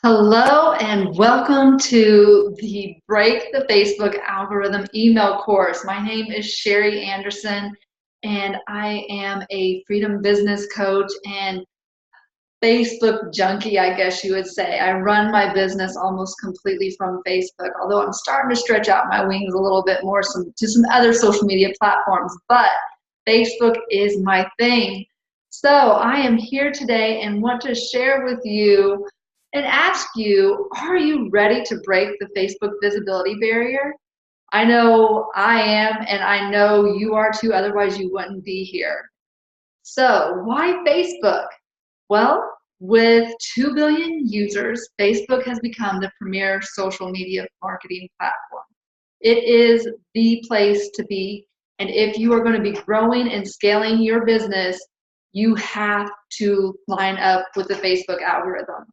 Hello and welcome to the Break the Facebook Algorithm email course. My name is Sherry Anderson and I am a freedom business coach and Facebook junkie, I guess you would say. I run my business almost completely from Facebook, although I'm starting to stretch out my wings a little bit more to some other social media platforms, but Facebook is my thing. So I am here today and want to share with you and ask you, are you ready to break the Facebook visibility barrier? I know I am, and I know you are too, otherwise you wouldn't be here. So why Facebook? Well, with 2 billion users, Facebook has become the premier social media marketing platform. It is the place to be, and if you are going to be growing and scaling your business, you have to line up with the Facebook algorithm.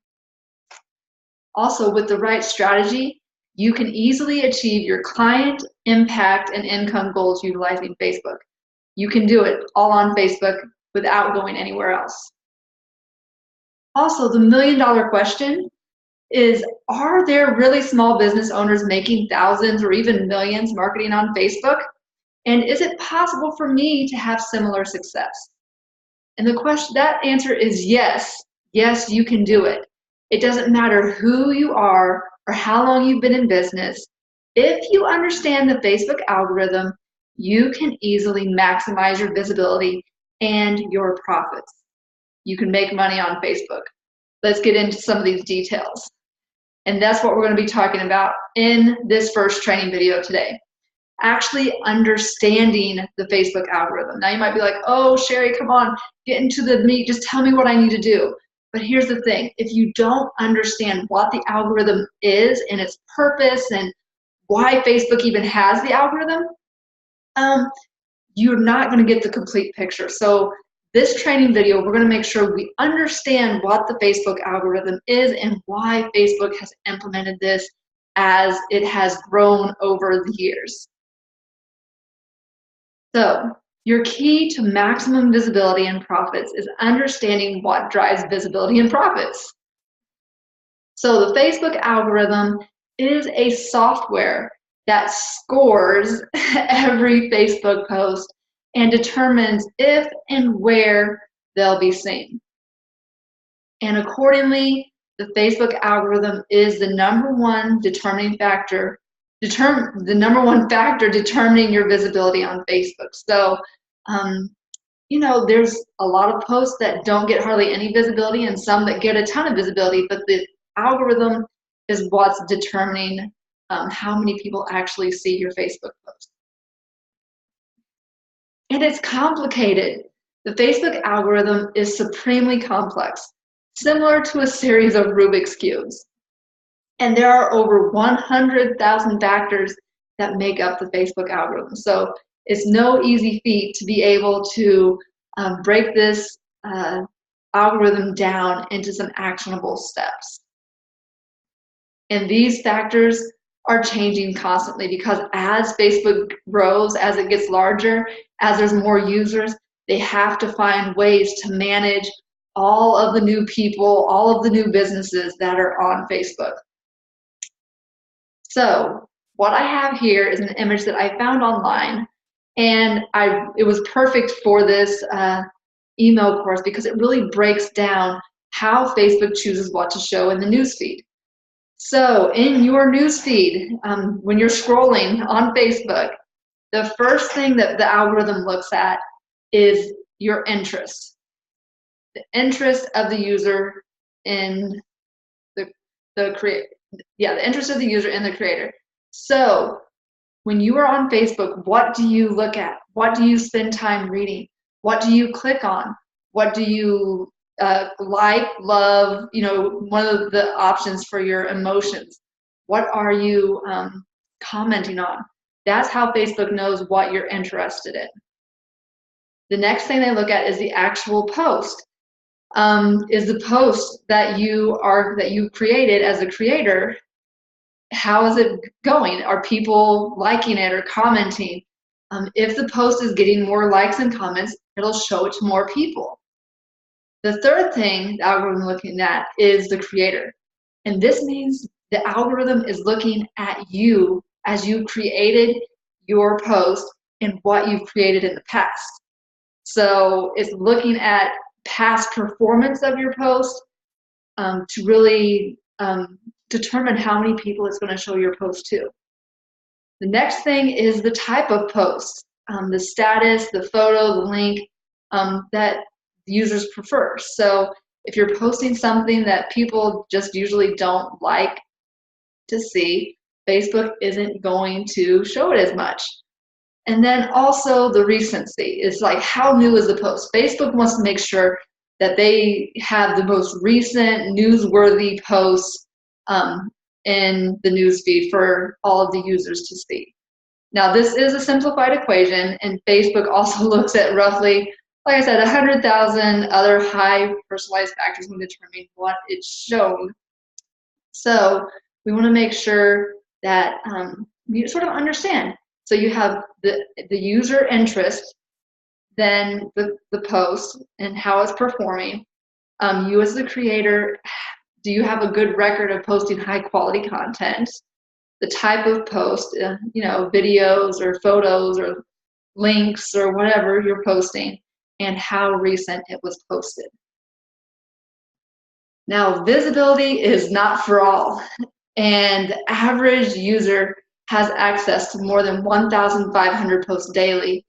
Also, with the right strategy, you can easily achieve your client, impact, and income goals utilizing Facebook. You can do it all on Facebook without going anywhere else. Also, the million-dollar question is, are there really small business owners making thousands or even millions marketing on Facebook? And is it possible for me to have similar success? And that answer is yes. Yes, you can do it. It doesn't matter who you are or how long you've been in business. If you understand the Facebook algorithm, you can easily maximize your visibility and your profits. You can make money on Facebook. Let's get into some of these details. And that's what we're going to be talking about in this first training video today. Actually understanding the Facebook algorithm. Now you might be like, oh, Sherry, come on, get into the meat, just tell me what I need to do. But here's the thing, if you don't understand what the algorithm is and its purpose and why Facebook even has the algorithm, you're not going to get the complete picture. So this training video, we're going to make sure we understand what the Facebook algorithm is and why Facebook has implemented this as it has grown over the years. So your key to maximum visibility and profits is understanding what drives visibility and profits. So the Facebook algorithm is a software that scores every Facebook post and determines if and where they'll be seen. And accordingly, the Facebook algorithm is the number one determining factor determining your visibility on Facebook. So, you know, there's a lot of posts that don't get hardly any visibility and some that get a ton of visibility, but the algorithm is what's determining how many people actually see your Facebook post. And it's complicated. The Facebook algorithm is supremely complex, similar to a series of Rubik's Cubes. And there are over 100,000 factors that make up the Facebook algorithm. So it's no easy feat to be able to break this algorithm down into some actionable steps. And these factors are changing constantly because as Facebook grows, as it gets larger, as there's more users, they have to find ways to manage all of the new people, all of the new businesses that are on Facebook. So what I have here is an image that I found online, and it was perfect for this email course because it really breaks down how Facebook chooses what to show in the newsfeed. So in your newsfeed, when you're scrolling on Facebook, the first thing that the algorithm looks at is your interest. The interest of the user in the interest of the user in the creator. So when you are on Facebook, what do you look at? What do you spend time reading? What do you click on? What do you like, love, you know, one of the options for your emotions? What are you commenting on? That's how Facebook knows what you're interested in. The next thing they look at is the actual post. Is the post that you created as a creator, how is it going? Are people liking it or commenting? If the post is getting more likes and comments, it'll show it to more people. The third thing the algorithm is looking at is the creator. And this means the algorithm is looking at you as you created your post and what you've created in the past. So it's looking at past performance of your post to really determine how many people it's going to show your post to. The next thing is the type of post, the status, the photo, the link that users prefer. So if you're posting something that people just usually don't like to see, Facebook isn't going to show it as much. And then also the recency is like, how new is the post? Facebook wants to make sure that they have the most recent newsworthy posts in the newsfeed for all of the users to see. Now, this is a simplified equation, and Facebook also looks at roughly, like I said, 100,000 other high personalized factors when determining what it's shown. So we want to make sure that you sort of understand. So you have the user interest, then the post and how it's performing. You as the creator, do you have a good record of posting high quality content? The type of post, videos or photos or links or whatever you're posting, and how recent it was posted. Now, visibility is not for all, and the average user has access to more than 1,500 posts daily,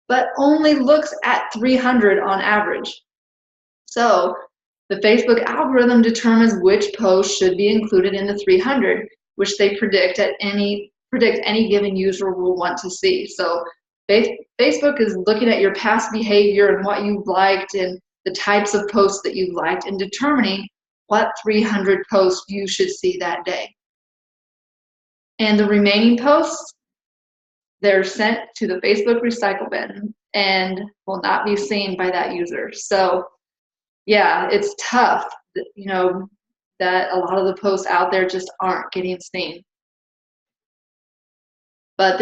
but only looks at 300 on average. So the Facebook algorithm determines which posts should be included in the 300, which they predict any given user will want to see. So Facebook is looking at your past behavior and what you liked and the types of posts that you liked and determining what 300 posts you should see that day. And the remaining posts, they're sent to the Facebook recycle bin and will not be seen by that user. So yeah, it's tough, that a lot of the posts out there just aren't getting seen. But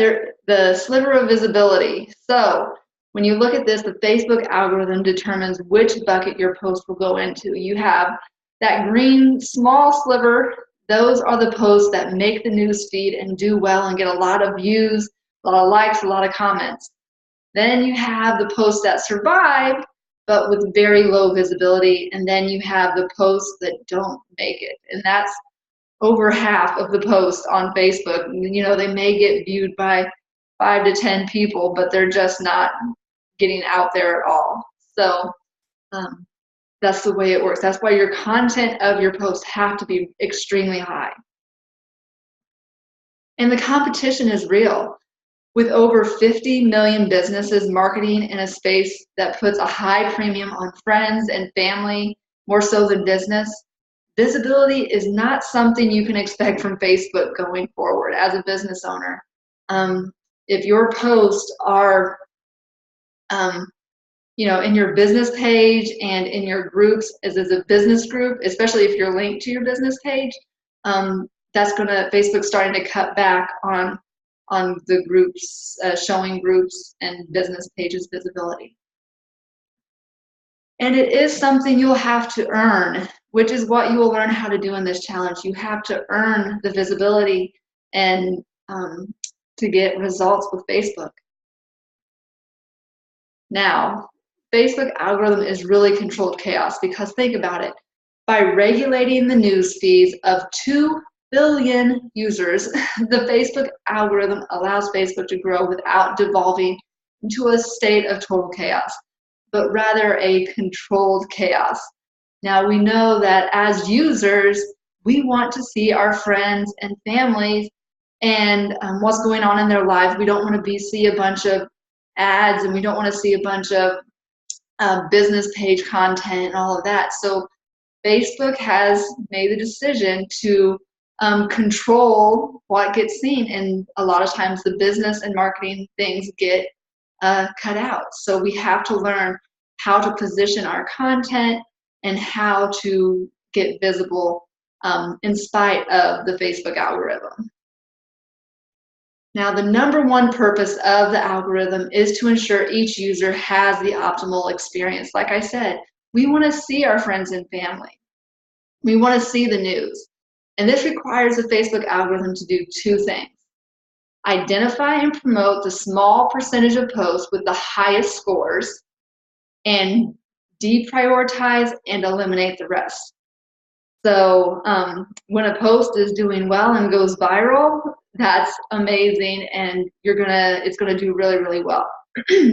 the sliver of visibility. So when you look at this, the Facebook algorithm determines which bucket your post will go into. You have that green small sliver. Those are the posts that make the news feed and do well and get a lot of views, a lot of likes, a lot of comments. Then you have the posts that survive, but with very low visibility. And then you have the posts that don't make it. And that's over half of the posts on Facebook. They may get viewed by 5 to 10 people, but they're just not getting out there at all. So that's the way it works. That's why your content of your posts have to be extremely high. And the competition is real. With over 50 million businesses marketing in a space that puts a high premium on friends and family, more so than business, visibility is not something you can expect from Facebook going forward as a business owner. If your posts are, in your business page and in your groups as a business group, especially if you're linked to your business page, Facebook's starting to cut back on the groups, showing groups and business pages visibility. And it is something you'll have to earn, which is what you will learn how to do in this challenge. You have to earn the visibility and to get results with Facebook. Now, Facebook algorithm is really controlled chaos because think about it. By regulating the news feeds of 2 billion users, the Facebook algorithm allows Facebook to grow without devolving into a state of total chaos, but rather a controlled chaos. Now we know that as users, we want to see our friends and families and what's going on in their lives. We don't want to see a bunch of ads, and we don't want to see a bunch of business page content and all of that. So Facebook has made the decision to control what gets seen, and a lot of times the business and marketing things get cut out. So we have to learn how to position our content and how to get visible in spite of the Facebook algorithm. Now, the number one purpose of the algorithm is to ensure each user has the optimal experience. Like I said, we want to see our friends and family. We want to see the news. And this requires the Facebook algorithm to do two things: identify and promote the small percentage of posts with the highest scores, and deprioritize and eliminate the rest. So when a post is doing well and goes viral, that's amazing, and it's gonna do really, really well.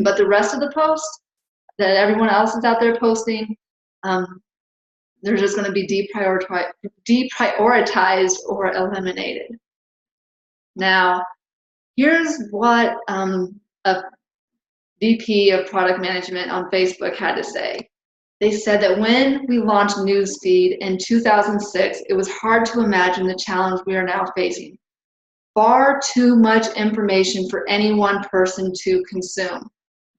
But the rest of the posts that everyone else is out there posting, they're just gonna be deprioritized or eliminated. Now, here's what a VP of product management on Facebook had to say. They said that when we launched Newsfeed in 2006, it was hard to imagine the challenge we are now facing. Far too much information for any one person to consume.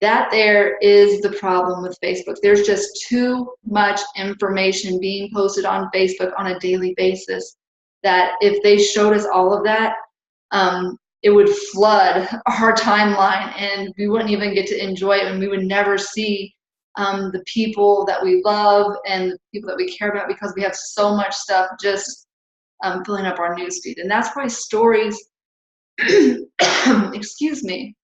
That there is the problem with Facebook. There's just too much information being posted on Facebook on a daily basis that if they showed us all of that, it would flood our timeline and we wouldn't even get to enjoy it, and we would never see the people that we love and the people that we care about, because we have so much stuff just filling up our newsfeed. And that's why stories, excuse me,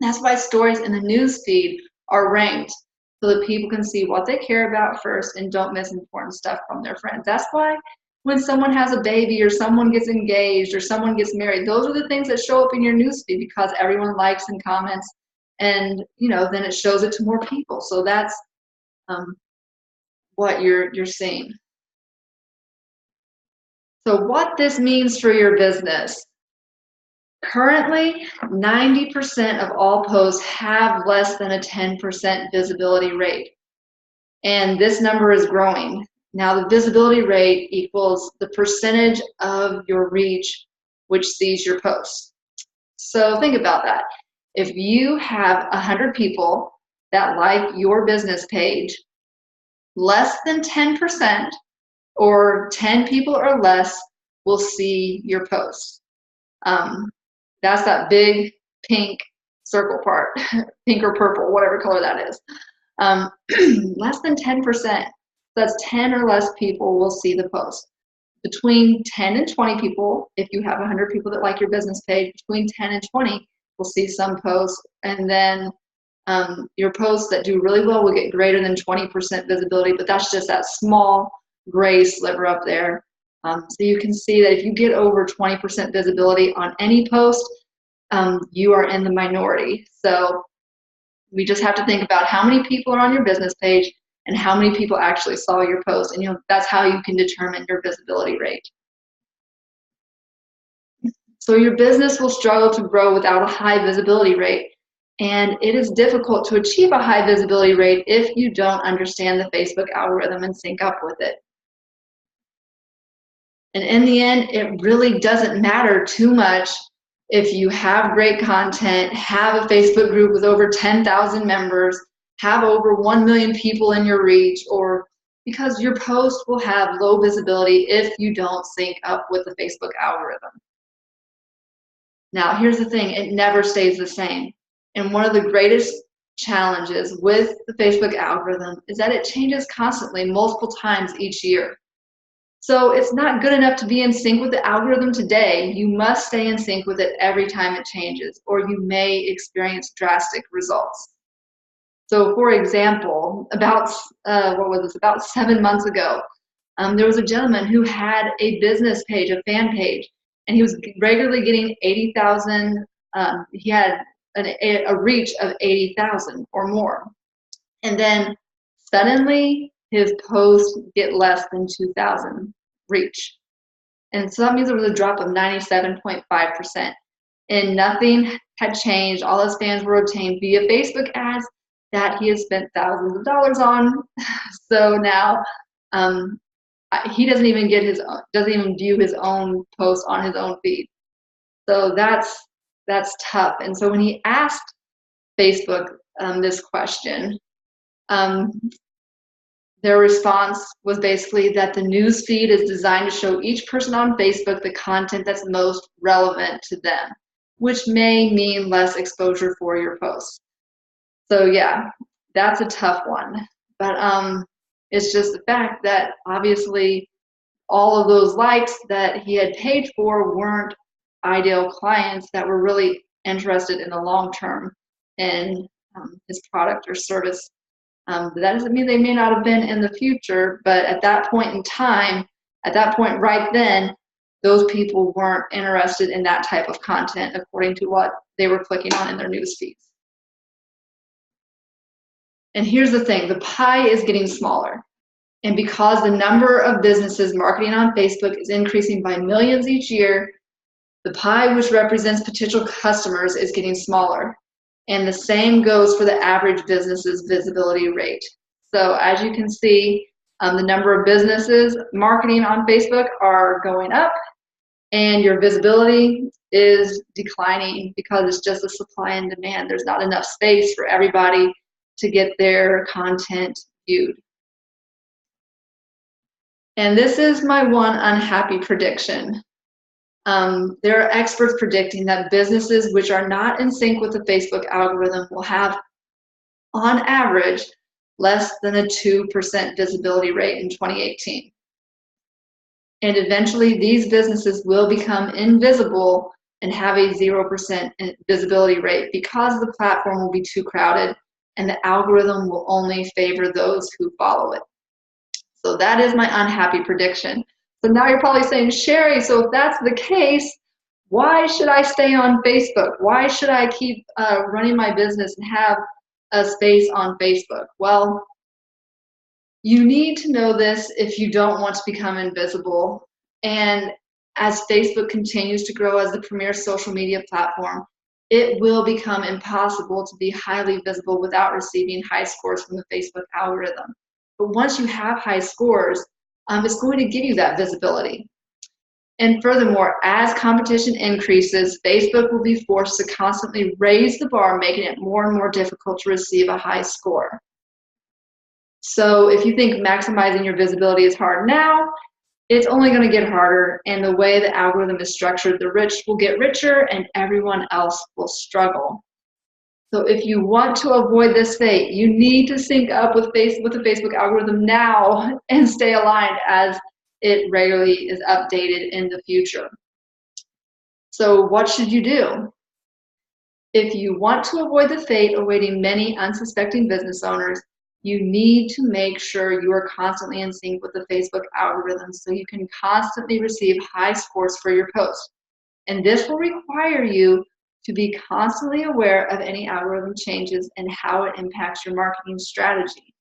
that's why stories in the newsfeed are ranked, so that people can see what they care about first and don't miss important stuff from their friends. That's why when someone has a baby or someone gets engaged or someone gets married, those are the things that show up in your newsfeed, because everyone likes and comments, and then it shows it to more people. So that's what you're seeing. So what this means for your business. Currently, 90% of all posts have less than a 10% visibility rate. And this number is growing. Now, the visibility rate equals the percentage of your reach which sees your posts. So think about that. If you have 100 people that like your business page, less than 10% or 10 people or less will see your post. That's that big pink circle part, pink or purple, whatever color that is. Less than 10%, that's 10 or less people will see the post. Between 10 and 20 people, if you have 100 people that like your business page, between 10 and 20 will see some posts, and then your posts that do really well will get greater than 20% visibility, but that's just that small gray sliver up there. So you can see that if you get over 20% visibility on any post, you are in the minority. So we just have to think about how many people are on your business page and how many people actually saw your post, and that's how you can determine your visibility rate. So your business will struggle to grow without a high visibility rate, and it is difficult to achieve a high visibility rate if you don't understand the Facebook algorithm and sync up with it. And in the end, it really doesn't matter too much if you have great content, have a Facebook group with over 10,000 members, have over 1 million people in your reach, or because your post will have low visibility if you don't sync up with the Facebook algorithm. Now, here's the thing, it never stays the same. And one of the greatest challenges with the Facebook algorithm is that it changes constantly, multiple times each year. So it's not good enough to be in sync with the algorithm today. You must stay in sync with it every time it changes, or you may experience drastic results. So for example, about 7 months ago, there was a gentleman who had a business page, a fan page, and he was regularly getting 80,000, he had a reach of 80,000 or more. And then suddenly his posts get less than 2,000 reach. And so that means there was a drop of 97.5%. And nothing had changed. All his fans were obtained via Facebook ads that he has spent thousands of dollars on. So now he doesn't even view his own posts on his own feed. So that's tough. And so when he asked Facebook this question, their response was basically that the news feed is designed to show each person on Facebook the content that's most relevant to them, which may mean less exposure for your posts. So yeah, that's a tough one. But it's just the fact that obviously all of those likes that he had paid for weren't ideal clients that were really interested in the long term in his product or service. That doesn't mean they may not have been in the future, but at that point in time, at that point right then, those people weren't interested in that type of content according to what they were clicking on in their news feeds. And here's the thing, the pie is getting smaller. And because the number of businesses marketing on Facebook is increasing by millions each year, the pie, which represents potential customers, is getting smaller. And the same goes for the average business's visibility rate. So as you can see, the number of businesses marketing on Facebook are going up, and your visibility is declining because it's just a supply and demand. There's not enough space for everybody to get their content viewed. And this is my one unhappy prediction. There are experts predicting that businesses which are not in sync with the Facebook algorithm will have, on average, less than a 2% visibility rate in 2018. And eventually, these businesses will become invisible and have a 0% visibility rate because the platform will be too crowded and the algorithm will only favor those who follow it. So that is my unhappy prediction. So now you're probably saying, Sherry, so if that's the case, why should I stay on Facebook? Why should I keep running my business and have a space on Facebook? Well, you need to know this if you don't want to become invisible. And as Facebook continues to grow as the premier social media platform, it will become impossible to be highly visible without receiving high scores from the Facebook algorithm. But once you have high scores, it's going to give you that visibility. And furthermore, as competition increases, Facebook will be forced to constantly raise the bar, making it more and more difficult to receive a high score. So if you think maximizing your visibility is hard now, it's only going to get harder. And the way the algorithm is structured, the rich will get richer and everyone else will struggle. So if you want to avoid this fate, you need to sync up with the Facebook algorithm now and stay aligned as it regularly is updated in the future. So what should you do? If you want to avoid the fate awaiting many unsuspecting business owners, you need to make sure you are constantly in sync with the Facebook algorithm so you can constantly receive high scores for your posts. And this will require you to be constantly aware of any algorithm changes and how it impacts your marketing strategy.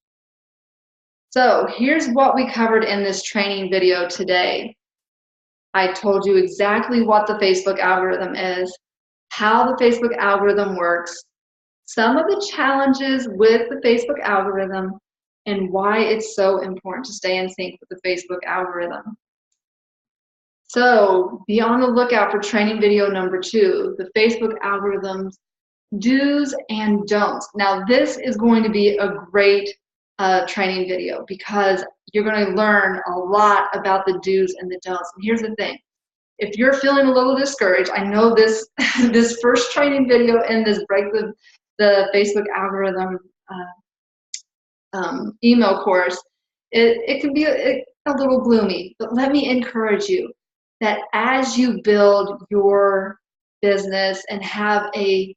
So here's what we covered in this training video today. I told you exactly what the Facebook algorithm is, how the Facebook algorithm works, some of the challenges with the Facebook algorithm, and why it's so important to stay in sync with the Facebook algorithm. So be on the lookout for training video number 2, the Facebook algorithm's do's and don'ts. Now this is going to be a great training video because you're going to learn a lot about the do's and the don'ts. And here's the thing. If you're feeling a little discouraged, I know this this first training video in this Break the Facebook Algorithm email course, it can be a little gloomy, but let me encourage you that as you build your business and have a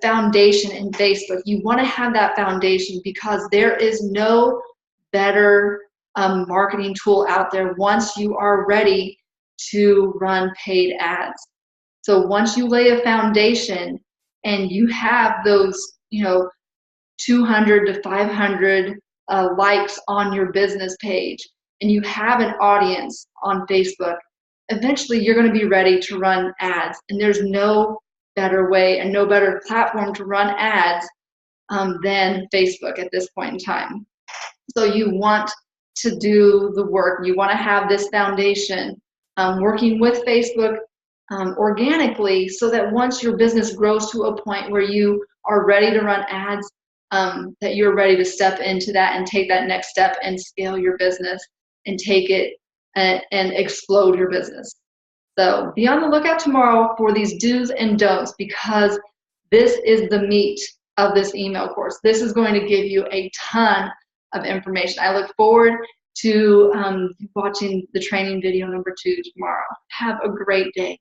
foundation in Facebook, you want to have that foundation because there is no better marketing tool out there once you are ready to run paid ads. So once you lay a foundation and you have those, 200 to 500 likes on your business page, and you have an audience on Facebook, eventually you're going to be ready to run ads. And there's no better way and no better platform to run ads than Facebook at this point in time. So you want to do the work. You want to have this foundation working with Facebook organically so that once your business grows to a point where you are ready to run ads, that you're ready to step into that and take that next step and scale your business and take it and explode your business. So be on the lookout tomorrow for these do's and don'ts because this is the meat of this email course. This is going to give you a ton of information. I look forward to watching the training video number 2 tomorrow. Have a great day.